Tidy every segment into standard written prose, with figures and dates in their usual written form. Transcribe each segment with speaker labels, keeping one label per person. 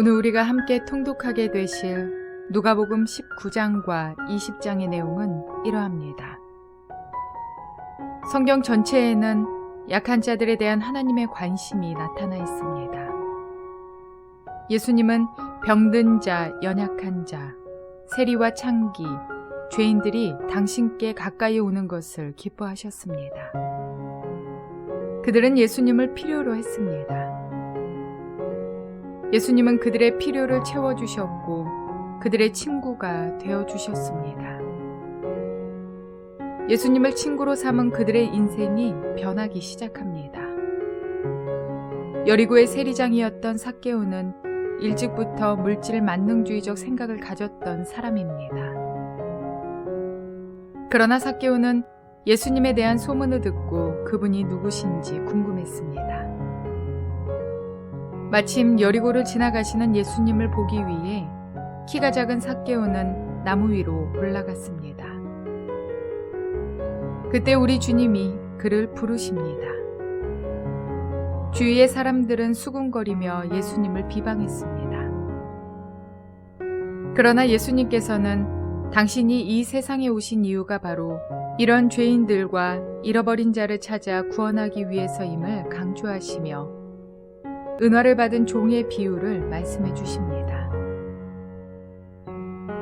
Speaker 1: 오늘 우리가 함께 통독하게 되실 누가복음 19장과 20장의 내용은 이러합니다. 성경 전체에는 약한 자들에 대한 하나님의 관심이 나타나 있습니다. 예수님은 병든 자, 연약한 자, 세리와 창기, 죄인들이 당신께 가까이 오는 것을 기뻐하셨습니다. 그들은 예수님을 필요로 했습니다. 예수님은 그들의 필요를 채워주셨고 그들의 친구가 되어주셨습니다. 예수님을 친구로 삼은 그들의 인생이 변하기 시작합니다. 여리고의 세리장이었던 삭개오는 일찍부터 물질 만능주의적 생각을 가졌던 사람입니다. 그러나 삭개오는 예수님에 대한 소문을 듣고 그분이 누구신지 궁금했습니다. 마침 여리고를 지나가시는 예수님을 보기 위해 키가 작은 삭개오는 나무 위로 올라갔습니다. 그때 우리 주님이 그를 부르십니다. 주위의 사람들은 수군거리며 예수님을 비방했습니다. 그러나 예수님께서는 당신이 이 세상에 오신 이유가 바로 이런 죄인들과 잃어버린 자를 찾아 구원하기 위해서임을 강조하시며 은화를 받은 종의 비유를 말씀해 주십니다.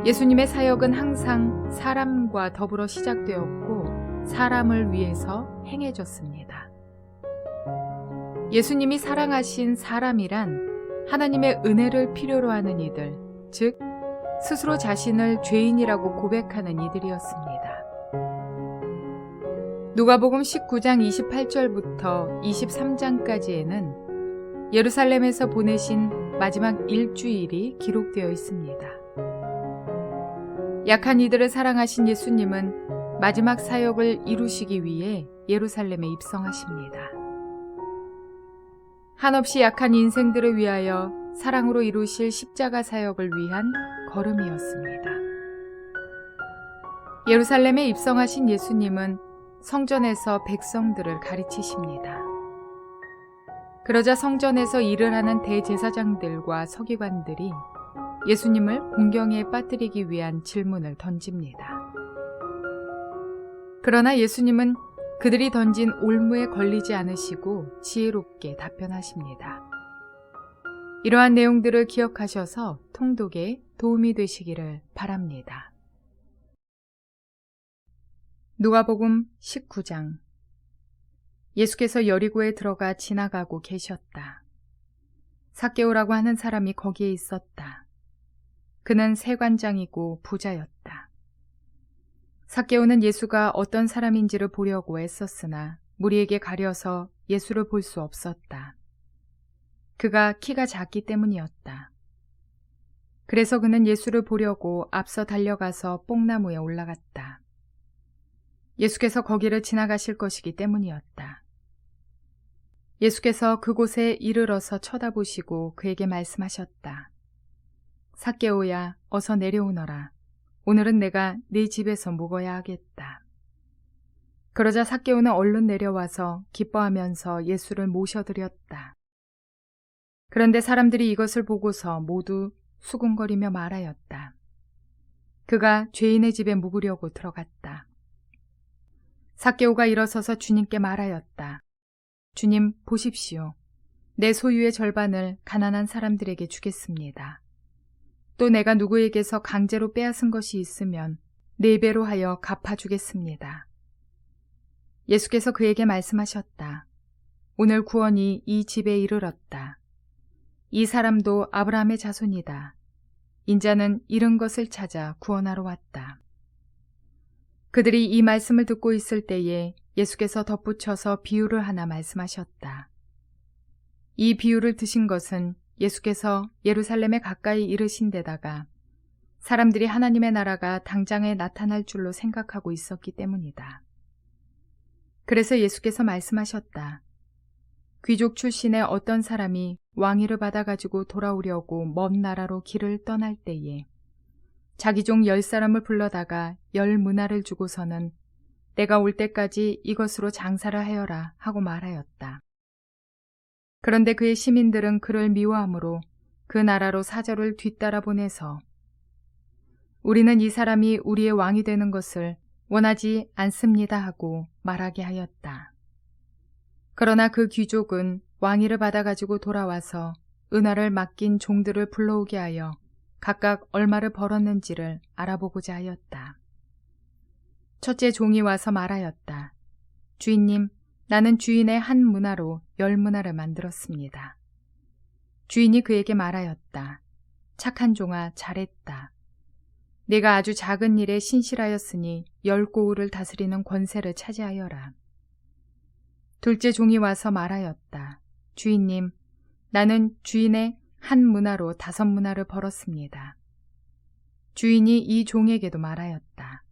Speaker 1: 예수님의 사역은 항상 사람과 더불어 시작되었고 사람을 위해서 행해졌습니다. 예수님이 사랑하신 사람이란 하나님의 은혜를 필요로 하는 이들, 즉 스스로 자신을 죄인이라고 고백하는 이들이었습니다. 누가복음 19장 28절부터 23장까지에는 예루살렘에서 보내신 마지막 일주일이 기록되어 있습니다. 약한 이들을 사랑하신 예수님은 마지막 사역을 이루시기 위해 예루살렘에 입성하십니다. 한없이 약한 인생들을 위하여 사랑으로 이루실 십자가 사역을 위한 걸음이었습니다. 예루살렘에 입성하신 예수님은 성전에서 백성들을 가르치십니다. 그러자 성전에서 일을 하는 대제사장들과 서기관들이 예수님을 공경에 빠뜨리기 위한 질문을 던집니다. 그러나 예수님은 그들이 던진 올무에 걸리지 않으시고 지혜롭게 답변하십니다. 이러한 내용들을 기억하셔서 통독에 도움이 되시기를 바랍니다. 누가복음 19장. 예수께서 여리고에 들어가 지나가고 계셨다. 삭개오라고 하는 사람이 거기에 있었다. 그는 세관장이고 부자였다. 삭개오는 예수가 어떤 사람인지를 보려고 애썼으나 무리에게 가려서 예수를 볼 수 없었다. 그가 키가 작기 때문이었다. 그래서 그는 예수를 보려고 앞서 달려가서 뽕나무에 올라갔다. 예수께서 거기를 지나가실 것이기 때문이었다. 예수께서 그곳에 이르러서 쳐다보시고 그에게 말씀하셨다. 삭개오야, 어서 내려오너라. 오늘은 내가 네 집에서 묵어야 하겠다. 그러자 삭개오는 얼른 내려와서 기뻐하면서 예수를 모셔드렸다. 그런데 사람들이 이것을 보고서 모두 수군거리며 말하였다. 그가 죄인의 집에 묵으려고 들어갔다. 삭개오가 일어서서 주님께 말하였다. 주님, 보십시오. 내 소유의 절반을 가난한 사람들에게 주겠습니다. 또 내가 누구에게서 강제로 빼앗은 것이 있으면 4배로 하여 갚아주겠습니다. 예수께서 그에게 말씀하셨다. 오늘 구원이 이 집에 이르렀다. 이 사람도 아브라함의 자손이다. 인자는 잃은 것을 찾아 구원하러 왔다. 그들이 이 말씀을 듣고 있을 때에 예수께서 덧붙여서 비유를 하나 말씀하셨다. 이 비유를 드신 것은 예수께서 예루살렘에 가까이 이르신 데다가 사람들이 하나님의 나라가 당장에 나타날 줄로 생각하고 있었기 때문이다. 그래서 예수께서 말씀하셨다. 귀족 출신의 어떤 사람이 왕위를 받아가지고 돌아오려고 먼 나라로 길을 떠날 때에 자기 종 10사람을 불러다가 10문화를 주고서는 내가 올 때까지 이것으로 장사를 하여라 하고 말하였다. 그런데 그의 시민들은 그를 미워하므로 그 나라로 사절을 뒤따라 보내서 우리는 이 사람이 우리의 왕이 되는 것을 원하지 않습니다 하고 말하게 하였다. 그러나 그 귀족은 왕위를 받아가지고 돌아와서 은화를 맡긴 종들을 불러오게 하여 각각 얼마를 벌었는지를 알아보고자 하였다. 첫째 종이 와서 말하였다. 주인님, 나는 주인의 한 문화로 10문화를 만들었습니다. 주인이 그에게 말하였다. 착한 종아, 잘했다. 네가 아주 작은 일에 신실하였으니 10고을을 다스리는 권세를 차지하여라. 둘째 종이 와서 말하였다. 주인님, 나는 주인의 한 문화로 5문화를 벌었습니다. 주인이 이 종에게도 말하였다.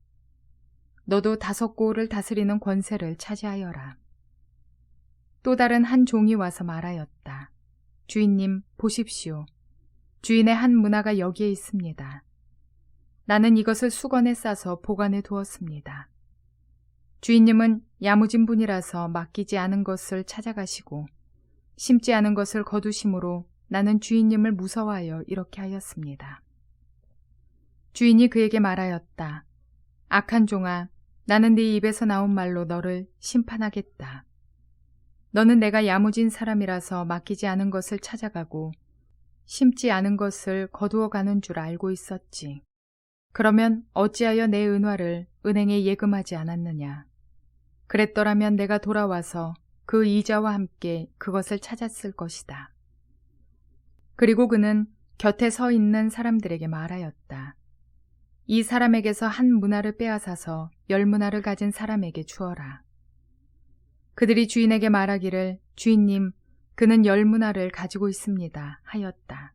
Speaker 1: 너도 5고을을 다스리는 권세를 차지하여라. 또 다른 한 종이 와서 말하였다. 주인님, 보십시오. 주인의 한 문화가 여기에 있습니다. 나는 이것을 수건에 싸서 보관해 두었습니다. 주인님은 야무진 분이라서 맡기지 않은 것을 찾아가시고 심지 않은 것을 거두심으로 나는 주인님을 무서워하여 이렇게 하였습니다. 주인이 그에게 말하였다. 악한 종아, 나는 네 입에서 나온 말로 너를 심판하겠다. 너는 내가 야무진 사람이라서 맡기지 않은 것을 찾아가고 심지 않은 것을 거두어 가는 줄 알고 있었지. 그러면 어찌하여 내 은화를 은행에 예금하지 않았느냐. 그랬더라면 내가 돌아와서 그 이자와 함께 그것을 찾았을 것이다. 그리고 그는 곁에 서 있는 사람들에게 말하였다. 이 사람에게서 한 문화를 빼앗아서 10문화를 가진 사람에게 주어라. 그들이 주인에게 말하기를 주인님, 그는 10문화를 가지고 있습니다 하였다.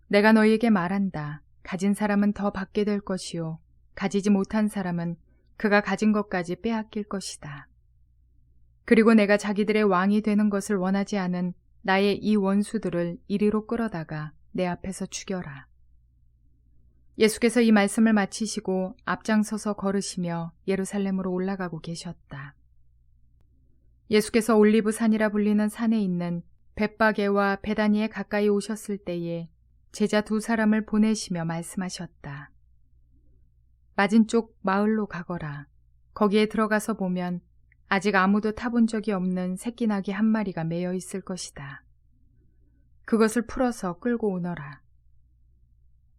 Speaker 1: 내가 너희에게 말한다. 가진 사람은 더 받게 될 것이요 가지지 못한 사람은 그가 가진 것까지 빼앗길 것이다. 그리고 내가 자기들의 왕이 되는 것을 원하지 않은 나의 이 원수들을 이리로 끌어다가 내 앞에서 죽여라. 예수께서 이 말씀을 마치시고 앞장서서 걸으시며 예루살렘으로 올라가고 계셨다. 예수께서 올리브 산이라 불리는 산에 있는 벳바게와 베다니에 가까이 오셨을 때에 제자 2사람을 보내시며 말씀하셨다. 맞은쪽 마을로 가거라. 거기에 들어가서 보면 아직 아무도 타본 적이 없는 새끼나귀 한 마리가 매여 있을 것이다. 그것을 풀어서 끌고 오너라.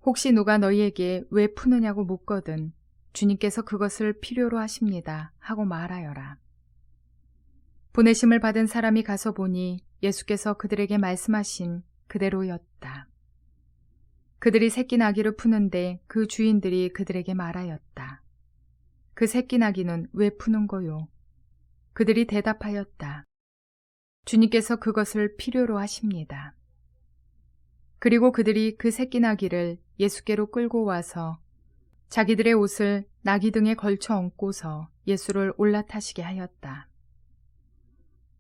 Speaker 1: 혹시 누가 너희에게 왜 푸느냐고 묻거든 주님께서 그것을 필요로 하십니다 하고 말하여라. 보내심을 받은 사람이 가서 보니 예수께서 그들에게 말씀하신 그대로였다. 그들이 새끼나귀를 푸는데 그 주인들이 그들에게 말하였다. 그 새끼나귀는 왜 푸는 거요? 그들이 대답하였다. 주님께서 그것을 필요로 하십니다. 그리고 그들이 그 새끼나귀를 예수께로 끌고 와서 자기들의 옷을 나귀 등에 걸쳐 얹고서 예수를 올라타시게 하였다.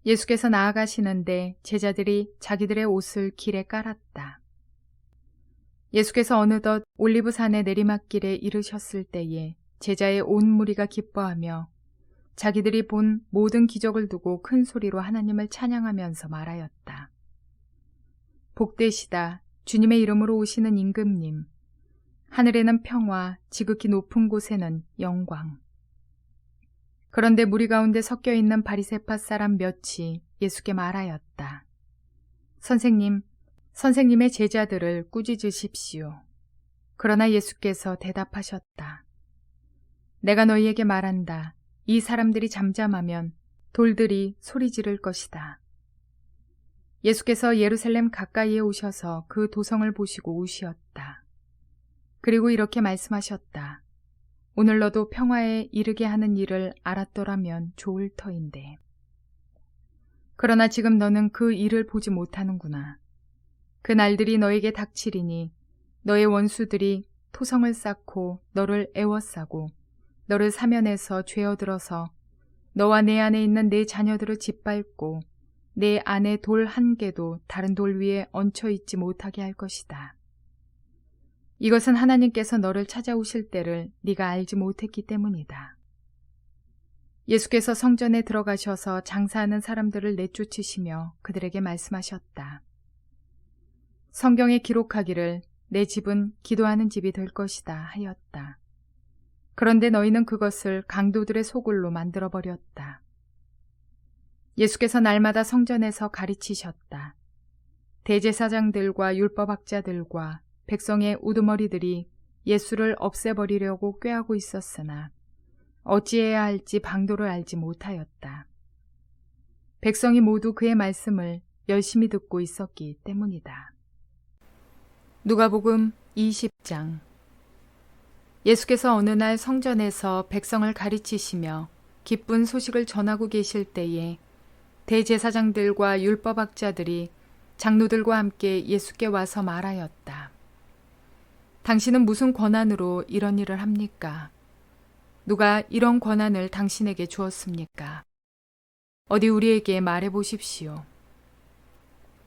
Speaker 1: 예수께서 나아가시는데 제자들이 자기들의 옷을 길에 깔았다. 예수께서 어느덧 올리브산의 내리막길에 이르셨을 때에 제자의 온 무리가 기뻐하며 자기들이 본 모든 기적을 두고 큰 소리로 하나님을 찬양하면서 말하였다. 복되시다. 주님의 이름으로 오시는 임금님. 하늘에는 평화, 지극히 높은 곳에는 영광. 그런데 무리 가운데 섞여 있는 바리새파 사람 몇이 예수께 말하였다. 선생님, 선생님의 제자들을 꾸짖으십시오. 그러나 예수께서 대답하셨다. 내가 너희에게 말한다. 이 사람들이 잠잠하면 돌들이 소리 지를 것이다. 예수께서 예루살렘 가까이에 오셔서 그 도성을 보시고 우시었다. 그리고 이렇게 말씀하셨다. 오늘 너도 평화에 이르게 하는 일을 알았더라면 좋을 터인데. 그러나 지금 너는 그 일을 보지 못하는구나. 그 날들이 너에게 닥치리니 너의 원수들이 토성을 쌓고 너를 애워싸고 너를 사면에서 죄어들어서 너와 내 안에 있는 내 자녀들을 짓밟고 내 안에 돌 한 개도 다른 돌 위에 얹혀 있지 못하게 할 것이다. 이것은 하나님께서 너를 찾아오실 때를 네가 알지 못했기 때문이다. 예수께서 성전에 들어가셔서 장사하는 사람들을 내쫓으시며 그들에게 말씀하셨다. 성경에 기록하기를 내 집은 기도하는 집이 될 것이다 하였다. 그런데 너희는 그것을 강도들의 소굴로 만들어버렸다. 예수께서 날마다 성전에서 가르치셨다. 대제사장들과 율법학자들과 백성의 우두머리들이 예수를 없애버리려고 꾀하고 있었으나 어찌해야 할지 방도를 알지 못하였다. 백성이 모두 그의 말씀을 열심히 듣고 있었기 때문이다. 누가복음 20장. 예수께서 어느 날 성전에서 백성을 가르치시며 기쁜 소식을 전하고 계실 때에 대제사장들과 율법학자들이 장로들과 함께 예수께 와서 말하였다. 당신은 무슨 권한으로 이런 일을 합니까? 누가 이런 권한을 당신에게 주었습니까? 어디 우리에게 말해 보십시오.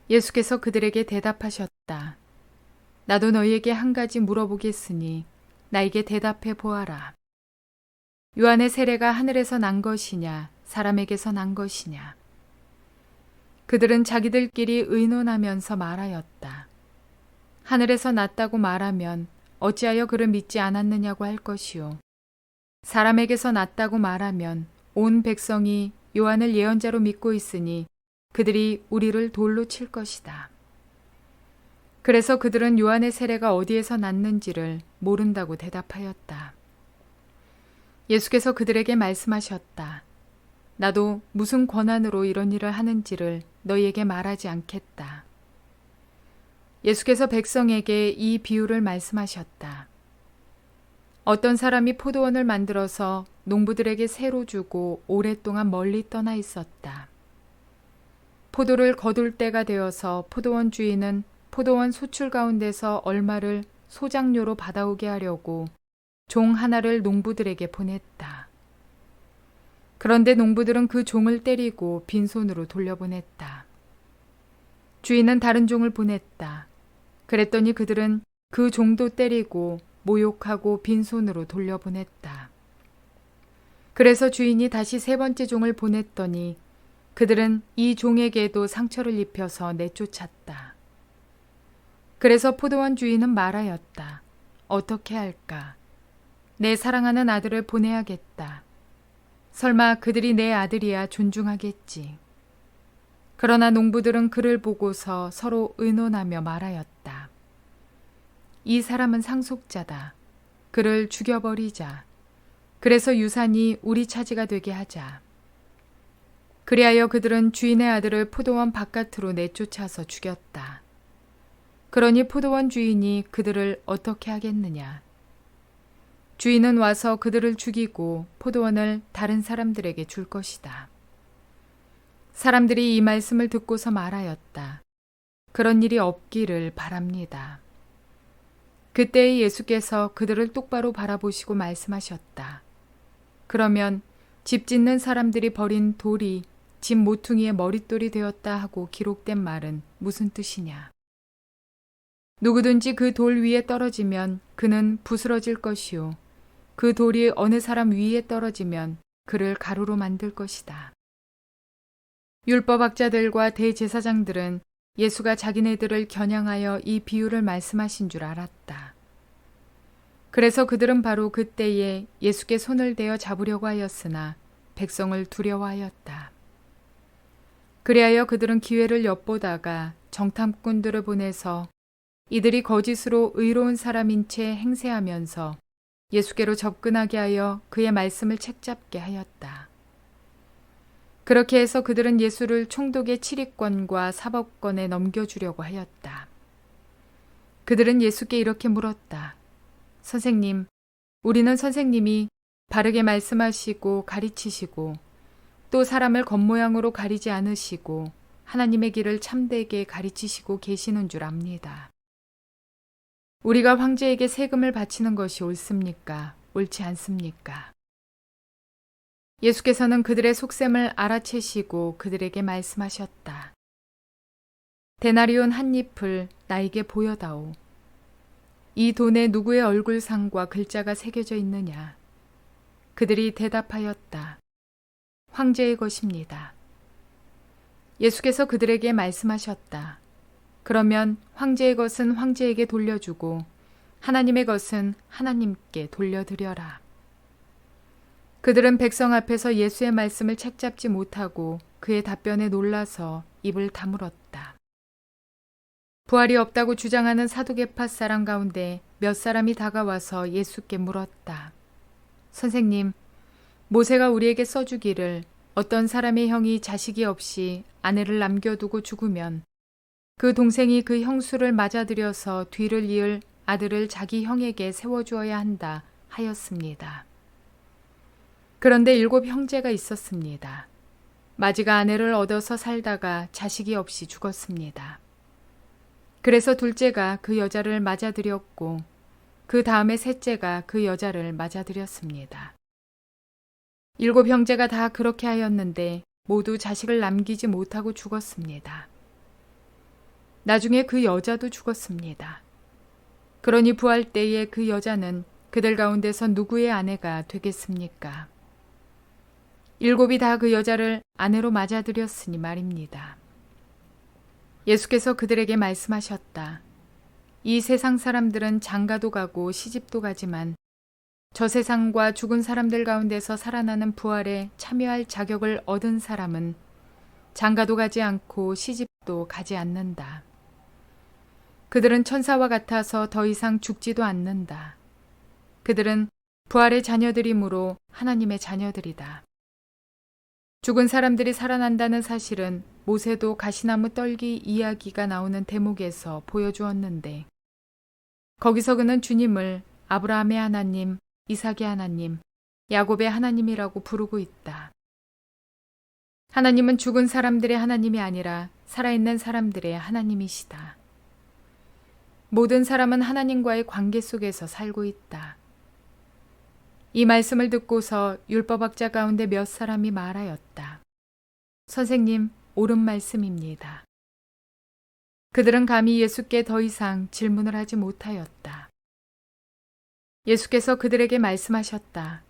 Speaker 1: 예수께서 그들에게 대답하셨다. 나도 너희에게 한 가지 물어보겠으니 나에게 대답해 보아라. 요한의 세례가 하늘에서 난 것이냐, 사람에게서 난 것이냐? 그들은 자기들끼리 의논하면서 말하였다. 하늘에서 났다고 말하면 어찌하여 그를 믿지 않았느냐고 할 것이요. 사람에게서 났다고 말하면 온 백성이 요한을 예언자로 믿고 있으니 그들이 우리를 돌로 칠 것이다. 그래서 그들은 요한의 세례가 어디에서 났는지를 모른다고 대답하였다. 예수께서 그들에게 말씀하셨다. 나도 무슨 권한으로 이런 일을 하는지를 너희에게 말하지 않겠다. 예수께서 백성에게 이 비유를 말씀하셨다. 어떤 사람이 포도원을 만들어서 농부들에게 새로 주고 오랫동안 멀리 떠나 있었다. 포도를 거둘 때가 되어서 포도원 주인은 포도원 소출 가운데서 얼마를 소작료로 받아오게 하려고 종 하나를 농부들에게 보냈다. 그런데 농부들은 그 종을 때리고 빈손으로 돌려보냈다. 주인은 다른 종을 보냈다. 그랬더니 그들은 그 종도 때리고 모욕하고 빈손으로 돌려보냈다. 그래서 주인이 다시 세 번째 종을 보냈더니 그들은 이 종에게도 상처를 입혀서 내쫓았다. 그래서 포도원 주인은 말하였다. 어떻게 할까? 내 사랑하는 아들을 보내야겠다. 설마 그들이 내 아들이야 존중하겠지. 그러나 농부들은 그를 보고서 서로 의논하며 말하였다. 이 사람은 상속자다. 그를 죽여버리자. 그래서 유산이 우리 차지가 되게 하자. 그리하여 그들은 주인의 아들을 포도원 바깥으로 내쫓아서 죽였다. 그러니 포도원 주인이 그들을 어떻게 하겠느냐. 주인은 와서 그들을 죽이고 포도원을 다른 사람들에게 줄 것이다. 사람들이 이 말씀을 듣고서 말하였다. 그런 일이 없기를 바랍니다. 그때 예수께서 그들을 똑바로 바라보시고 말씀하셨다. 그러면 집 짓는 사람들이 버린 돌이 집 모퉁이의 머릿돌이 되었다 하고 기록된 말은 무슨 뜻이냐? 누구든지 그 돌 위에 떨어지면 그는 부스러질 것이요. 그 돌이 어느 사람 위에 떨어지면 그를 가루로 만들 것이다. 율법학자들과 대제사장들은 예수가 자기네들을 겨냥하여 이 비유를 말씀하신 줄 알았다. 그래서 그들은 바로 그때에 예수께 손을 대어 잡으려고 하였으나 백성을 두려워하였다. 그리하여 그들은 기회를 엿보다가 정탐꾼들을 보내서 이들이 거짓으로 의로운 사람인 채 행세하면서 예수께로 접근하게 하여 그의 말씀을 책잡게 하였다. 그렇게 해서 그들은 예수를 총독의 치리권과 사법권에 넘겨주려고 하였다. 그들은 예수께 이렇게 물었다. 선생님, 우리는 선생님이 바르게 말씀하시고 가르치시고 또 사람을 겉모양으로 가리지 않으시고 하나님의 길을 참되게 가르치시고 계시는 줄 압니다. 우리가 황제에게 세금을 바치는 것이 옳습니까? 옳지 않습니까? 예수께서는 그들의 속셈을 알아채시고 그들에게 말씀하셨다. 데나리온 한 잎을 나에게 보여다오. 이 돈에 누구의 얼굴상과 글자가 새겨져 있느냐? 그들이 대답하였다. 황제의 것입니다. 예수께서 그들에게 말씀하셨다. 그러면 황제의 것은 황제에게 돌려주고 하나님의 것은 하나님께 돌려드려라. 그들은 백성 앞에서 예수의 말씀을 책잡지 못하고 그의 답변에 놀라서 입을 다물었다. 부활이 없다고 주장하는 사두개파 사람 가운데 몇 사람이 다가와서 예수께 물었다. 선생님, 모세가 우리에게 써주기를 어떤 사람의 형이 자식이 없이 아내를 남겨두고 죽으면 그 동생이 그 형수를 맞아들여서 뒤를 이을 아들을 자기 형에게 세워주어야 한다 하였습니다. 그런데 7 형제가 있었습니다. 마지가 아내를 얻어서 살다가 자식이 없이 죽었습니다. 그래서 둘째가 그 여자를 맞아들였고 그 다음에 셋째가 그 여자를 맞아들였습니다. 7 형제가 다 그렇게 하였는데 모두 자식을 남기지 못하고 죽었습니다. 나중에 그 여자도 죽었습니다. 그러니 부활 때에 그 여자는 그들 가운데서 누구의 아내가 되겠습니까? 7이 다 그 여자를 아내로 맞아들였으니 말입니다. 예수께서 그들에게 말씀하셨다. 이 세상 사람들은 장가도 가고 시집도 가지만 저 세상과 죽은 사람들 가운데서 살아나는 부활에 참여할 자격을 얻은 사람은 장가도 가지 않고 시집도 가지 않는다. 그들은 천사와 같아서 더 이상 죽지도 않는다. 그들은 부활의 자녀들이므로 하나님의 자녀들이다. 죽은 사람들이 살아난다는 사실은 모세도 가시나무 떨기 이야기가 나오는 대목에서 보여주었는데 거기서 그는 주님을 아브라함의 하나님, 이삭의 하나님, 야곱의 하나님이라고 부르고 있다. 하나님은 죽은 사람들의 하나님이 아니라 살아있는 사람들의 하나님이시다. 모든 사람은 하나님과의 관계 속에서 살고 있다. 이 말씀을 듣고서 율법학자 가운데 몇 사람이 말하였다. 선생님, 옳은 말씀입니다. 그들은 감히 예수께 더 이상 질문을 하지 못하였다. 예수께서 그들에게 말씀하셨다.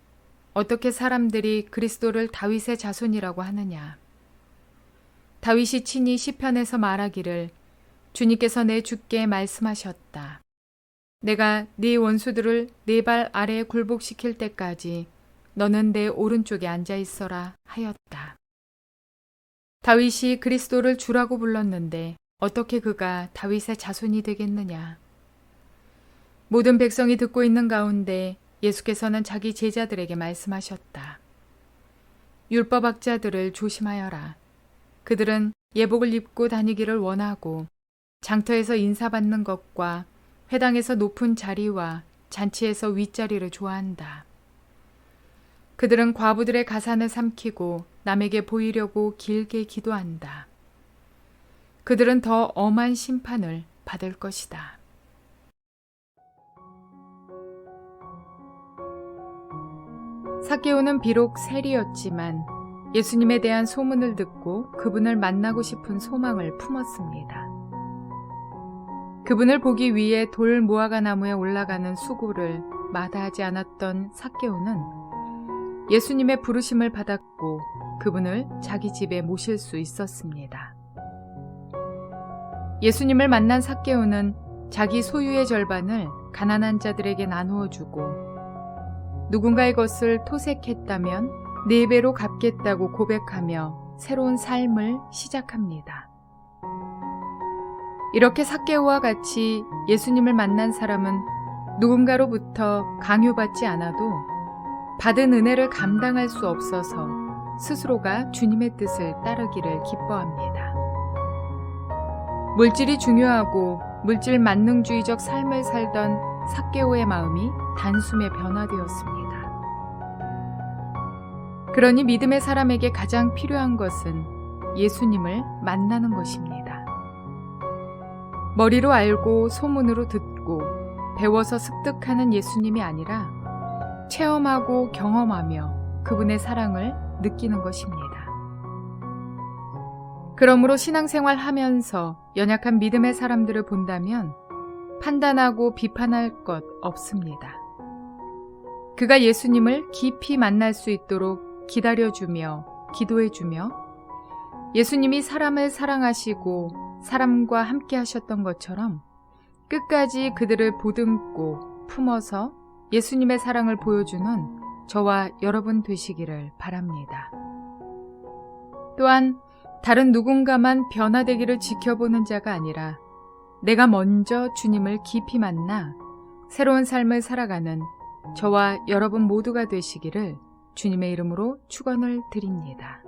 Speaker 1: 어떻게 사람들이 그리스도를 다윗의 자손이라고 하느냐? 다윗이 친히 시편에서 말하기를 주님께서 내 주께 말씀하셨다. 내가 네 원수들을 네 발 아래에 굴복시킬 때까지 너는 내 오른쪽에 앉아 있어라 하였다. 다윗이 그리스도를 주라고 불렀는데 어떻게 그가 다윗의 자손이 되겠느냐? 모든 백성이 듣고 있는 가운데 예수께서는 자기 제자들에게 말씀하셨다. 율법학자들을 조심하여라. 그들은 예복을 입고 다니기를 원하고 장터에서 인사받는 것과 회당에서 높은 자리와 잔치에서 윗자리를 좋아한다. 그들은 과부들의 가산을 삼키고 남에게 보이려고 길게 기도한다. 그들은 더 엄한 심판을 받을 것이다. 삭개오는 비록 세리였지만 예수님에 대한 소문을 듣고 그분을 만나고 싶은 소망을 품었습니다. 그분을 보기 위해 돌 무화과 나무에 올라가는 수고를 마다하지 않았던 삭개오는 예수님의 부르심을 받았고 그분을 자기 집에 모실 수 있었습니다. 예수님을 만난 삭개오는 자기 소유의 절반을 가난한 자들에게 나누어 주고 누군가의 것을 토색했다면 4배로 갚겠다고 고백하며 새로운 삶을 시작합니다. 이렇게 삭개오와 같이 예수님을 만난 사람은 누군가로부터 강요받지 않아도 받은 은혜를 감당할 수 없어서 스스로가 주님의 뜻을 따르기를 기뻐합니다. 물질이 중요하고 물질 만능주의적 삶을 살던 삭개오의 마음이 단숨에 변화되었습니다. 그러니 믿음의 사람에게 가장 필요한 것은 예수님을 만나는 것입니다. 머리로 알고 소문으로 듣고 배워서 습득하는 예수님이 아니라 체험하고 경험하며 그분의 사랑을 느끼는 것입니다. 그러므로 신앙생활 하면서 연약한 믿음의 사람들을 본다면 판단하고 비판할 것 없습니다. 그가 예수님을 깊이 만날 수 있도록 기다려주며 기도해주며 예수님이 사람을 사랑하시고 사람과 함께 하셨던 것처럼 끝까지 그들을 보듬고 품어서 예수님의 사랑을 보여주는 저와 여러분 되시기를 바랍니다. 또한 다른 누군가만 변화되기를 지켜보는 자가 아니라 내가 먼저 주님을 깊이 만나 새로운 삶을 살아가는 저와 여러분 모두가 되시기를 주님의 이름으로 축원을 드립니다.